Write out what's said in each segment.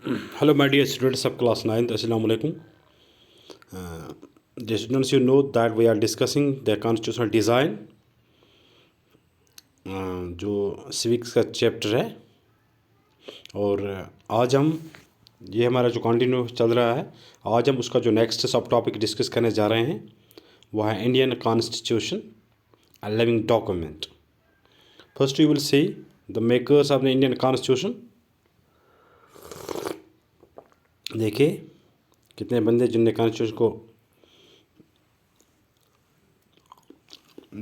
Hello, my dear students of class 9th. Assalamu alaikum. Dear students, you know that we are discussing the constitutional design, जो civics का chapter है। और आज हम ये हमारा जो कंटिन्यू चल रहा है, आज हम उसका जो नेक्स्ट सब टॉपिक डिस्कस करने जा रहे हैं वो है Indian constitution, a living document. First you will see the makers of the Indian constitution. देखिए कितने बंदे जिनने कॉन्स्टिट्यूशन को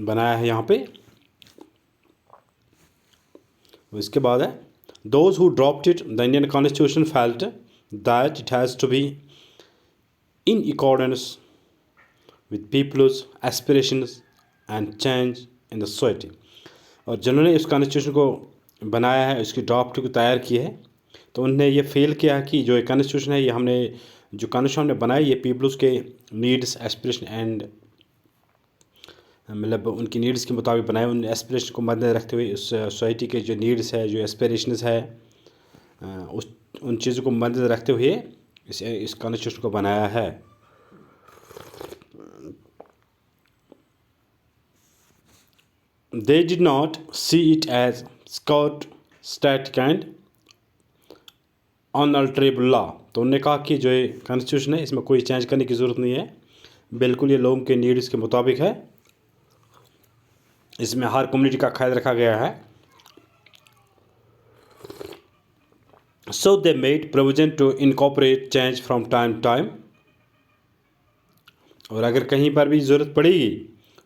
बनाया है यहाँ पे। इसके बाद है those who dropped it the Indian constitution felt that it has to be in accordance with people's aspirations and change in the society. और जिन्होंने इस कॉन्स्टिट्यूशन को बनाया है, इसकी ड्राफ्ट को तैयार की है, तो उन्होंने ये फेल किया है कि जो ये कॉन्स्टिट्यूशन है, ये हमने जो कॉन्स्टिट्यूशन हमने बनाया ये पीपल्स के नीड्स एस्पिरेशन एंड मतलब उनकी नीड्स के मुताबिक बनाए। उन एस्पिरेशन को मद्देनजर रखते हुए उस सोसाइटी के जो नीड्स है, जो एस्पिरेशंस है, उन चीज़ों को मद्देनजर रखते हुए इस कॉन्स्टिट्यूशन को बनाया है। They did not see it as scout static and unalterable law. तो उन्होंने कहा कि जो ये कॉन्स्टिट्यूशन है इसमें कोई चेंज करने की ज़रूरत नहीं है, बिल्कुल ये लोगों के नीड्स के मुताबिक है। इसमें हर कम्युनिटी का ख्याल रखा गया है। So they made provision to incorporate change from time to time. और अगर कहीं पर भी ज़रूरत पड़ेगी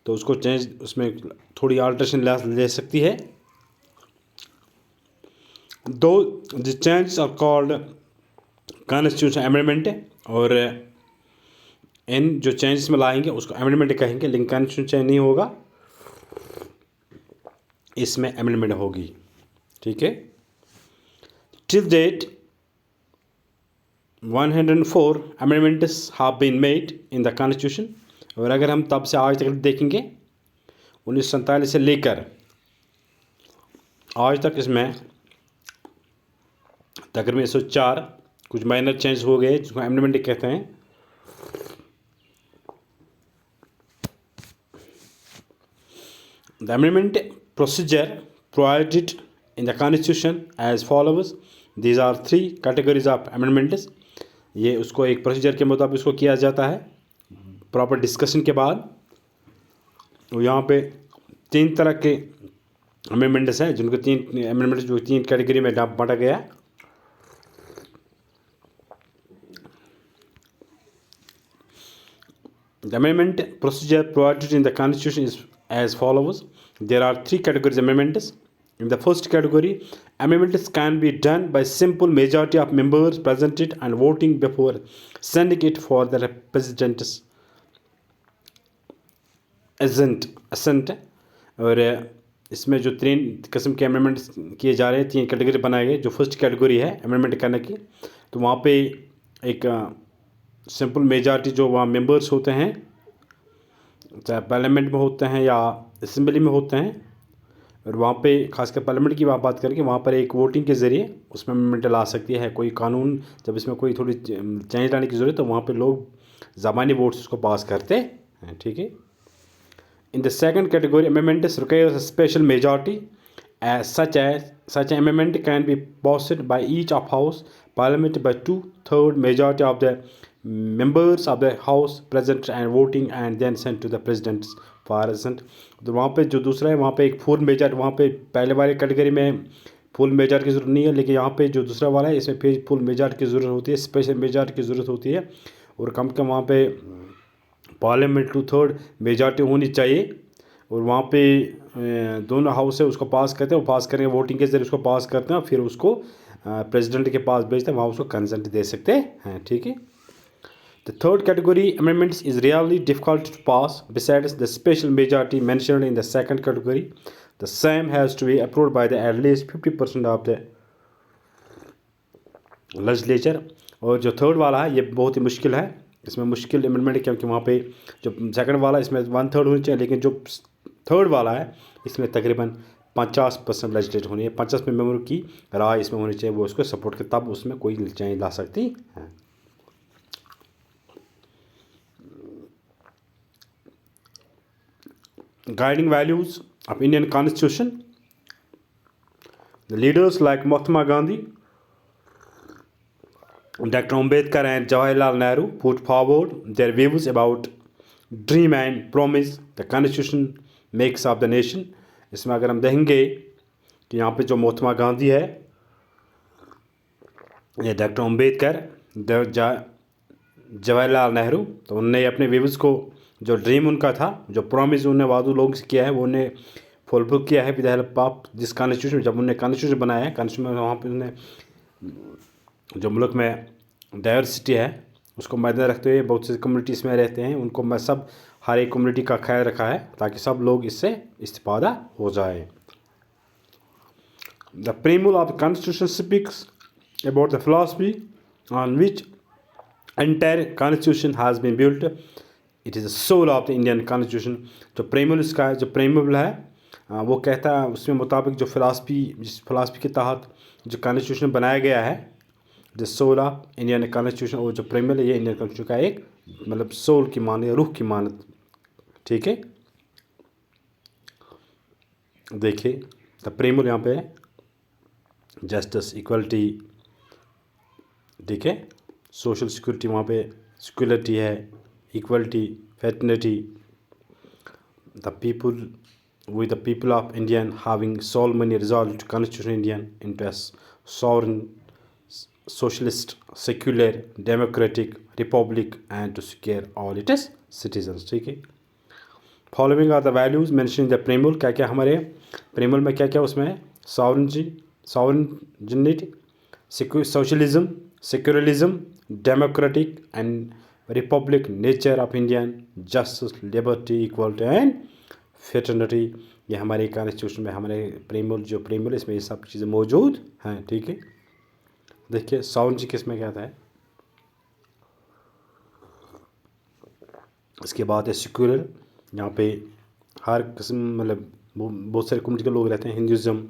तो उसको चेंज, उसमें थोड़ी अल्ट्रेशन ले सकती है। Though the changes are called constitution amendment, और इन जो चेंजेस में लाएंगे उसको अमेंडमेंट कहेंगे, लेकिन कॉन्स्टिट्यूशन चेंज नहीं होगा, इसमें अमेंडमेंट होगी। ठीक है। Till date 104 amendments have been made in the constitution. और अगर हम तब से आज तक देखेंगे 1947 से लेकर आज तक इसमें तकरीबन 104 कुछ माइनर चेंज हो गए जिसको अमेंडमेंट कहते हैं। The amendment procedure provided in the constitution as followers. These are 3 categories of amendments. ये उसको एक प्रोसीजर के मुताबिक उसको किया जाता है प्रॉपर डिस्कशन के बाद। और यहाँ पे 3 तरह के अमेंडमेंट्स हैं, जिनको 3 अमेंडमेंट्स जो 3 कैटेगरी में बांटा गया। The amendment procedure provided in the Constitution is as follows. There are 3 categories of amendments. In the first category, amendments can be done by simple majority of members presented and voting before sending it for the representatives assent। और इसमें जो 3 किस्म के amendments किए जा रहे हैं, 3 category बनाए गए। जो फर्स्ट कैटेगरी है अमेंडमेंट करने की, तो वहाँ पे एक सिंपल मेजॉरिटी जो वहाँ मेंबर्स होते हैं, चाहे पार्लियामेंट में होते हैं या असेंबली में होते हैं, और वहाँ पे खासकर पार्लियामेंट की बात करेंगे, वहाँ पर एक वोटिंग के ज़रिए उसमें अमेंडमेंट ला सकती है। कोई कानून जब इसमें कोई थोड़ी चेंज लाने की ज़रूरत है तो वहाँ पे लोग ज़बानी वोट्स उसको पास करते हैं। ठीक है। इन the second category amendments requires a special majority such an amendment can be passed by each of house parliament by 2/3 majority of the members of the house present and voting and then sent to the president for assent। तो वहाँ पे जो दूसरा है वहाँ पे एक full majeure, वहाँ पे पहले वाले कैटेगरी में फुल मेजॉर की ज़रूरत नहीं है, लेकिन यहाँ पे जो दूसरा वाला है इसमें फिर फुल मेजॉर की ज़रूरत होती है, स्पेशल मेजॉर की ज़रूरत होती है। और कम से कम वहाँ पे पार्लियामेंट 2/3 मेजॉरिटी होनी चाहिए। और वहाँ पे दोनों हाउस है उसको पास करते हैं, वो पास करेंगे वोटिंग के जरिए उसको पास करते हैं, फिर उसको प्रेसिडेंट के पास भेजते हैं, वहाँ उसको कंसेंट दे सकते हैं। ठीक है। The third category amendments is really difficult to pass besides the special majority mentioned in the second category. The same has to be approved by the at least 50% of the legislature. और जो third वाला है ये बहुत ही मुश्किल है, इसमें मुश्किल अमेंडमेंट, क्योंकि वहाँ पे जो सेकंड वाला इसमें 1/3 होनी चाहिए, लेकिन जो थर्ड वाला है इसमें तकरीबन 50% लेजिस्लेट होनी है, 50 मेंबर की राय इसमें होनी चाहिए, वो उसको सपोर्ट करे, तब उसमें कोई चेंज ला सकती है। Guiding values of Indian constitution, the leaders like Mahatma Gandhi, Dr. Ambedkar and Jawaharlal Nehru put forward their views about dream and promise the constitution makes of the nation। इसमें अगर हम देखेंगे कि यहाँ पे जो महात्मा गांधी है, ये डॉक्टर अम्बेडकर, जवाहरलाल नेहरू, तो उनने अपने व्यूज़ को, जो ड्रीम उनका था, जो प्रॉमिस उन्होंने वादू लोगों से किया है, वो उन्हें फुलफिल किया है विद हेल्प ऑफ जिस कॉन्स्टिट्यूशन। जब उन्होंने कॉन्स्टिट्यूशन बनाया है, कॉन्स्टिट्यूशन में वहाँ पे उन्होंने जो मुल्क में डाइवर्सिटी है उसको मद्देनजर रखते हुए, बहुत से कम्युनिटीज़ में रहते हैं, उनको मैं सब हर एक कम्युनिटी का ख्याल रखा है ताकि सब लोग इससे इस्तिफादा हो जाए। The preamble of the constitution speaks about the philosophy on which entire constitution has been built, it is the soul of the Indian constitution. जो प्रीम्बल इसका है, जो प्रीम्बल है, वो कहता है उसमें मुताबिक जो फिलॉसफी, जिस फिलॉसफी के तहत जो कॉन्स्टिट्यूशन बनाया गया है, the soul of Indian constitution, और जो प्रीम्बल है, ये इंडियन कॉन्स्टिट्यूशन का एक मतलब सोल की मान, रूह की मानत, ठीक है। देखिए द प्रीम्बल यहाँ पे है जस्टिस, इक्वलिटी, ठीक है, सोशल सिक्योरिटी, वहाँ पे सिक्योरिटी है, equality, fraternity, the people with the people of Indian having solemnly resolved to constitution Indian into a sovereign, socialist, secular, democratic republic and to secure all its citizens, ठीक है। Following are the values mention in the preamble, क्या क्या हमारे preamble में क्या क्या उसमें है, sovereignty, socialism, secularism, democratic and republic nature of Indian, justice, liberty, equality and fraternity. ये हमारे कॉन्स्टिट्यूशन में, हमारे प्रीम्बल, जो प्रीम्बल, इसमें ये सब चीज़ें मौजूद हैं, ठीक है। देखिए सॉवरेनिटी किस में क्या था है, इसके बाद है सिक्युलर, यहाँ पे हर किस्म मतलब बहुत सारे कम्युनिटी के लोग रहते हैं, Hinduism,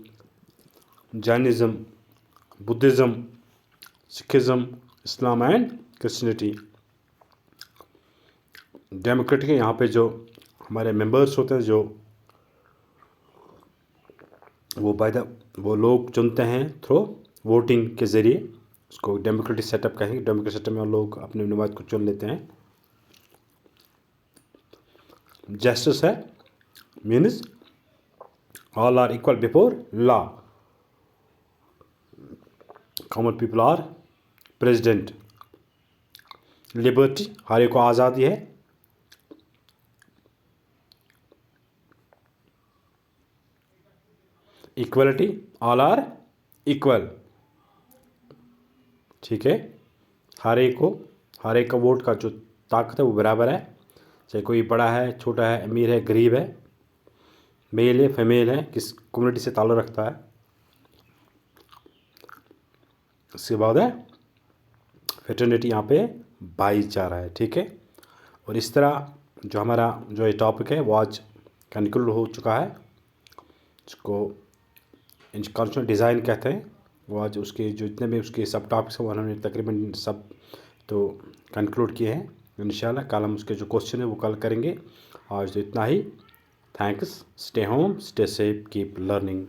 Jainism, Buddhism, Sikhism, Islam and Christianity. Democratic है, यहाँ पे जो हमारे मेंबर्स होते हैं, जो वो लोग चुनते हैं थ्रू वोटिंग के ज़रिए, उसको डेमोक्रेटिक सेटअप कहेंगे। डेमोक्रेटिक सेटअप में लोग अपने नुमाइंद को चुन लेते हैं। जस्टिस है, means all are equal before law, common people or president. Liberty, हर एक को आज़ादी है। इक्वलिटी, ऑल आर इक्वल, ठीक है। हर एक का वोट का जो ताकत है वो बराबर है, चाहे कोई बड़ा है, छोटा है, अमीर है, गरीब है, मेल है, फीमेल है, किस कम्युनिटी से ताल्लुक़ रखता है। उसके बाद है फेटर्निटी, यहाँ पे भाईचारा है, ठीक है। और इस तरह जो हमारा जो ये टॉपिक है वो आज कंक्लूड हो चुका है, इसको कॉन्स्टिट्यूशन डिज़ाइन कहते हैं। वो आज उसके जो जितने भी उसके सब टॉपिक्स हैं वो उन्होंने तकरीबन सब तो कंक्लूड किए हैं। इंशाल्लाह कल हम उसके जो क्वेश्चन है वो कल करेंगे। आज तो इतना ही। Thanks, stay home, stay safe, keep learning.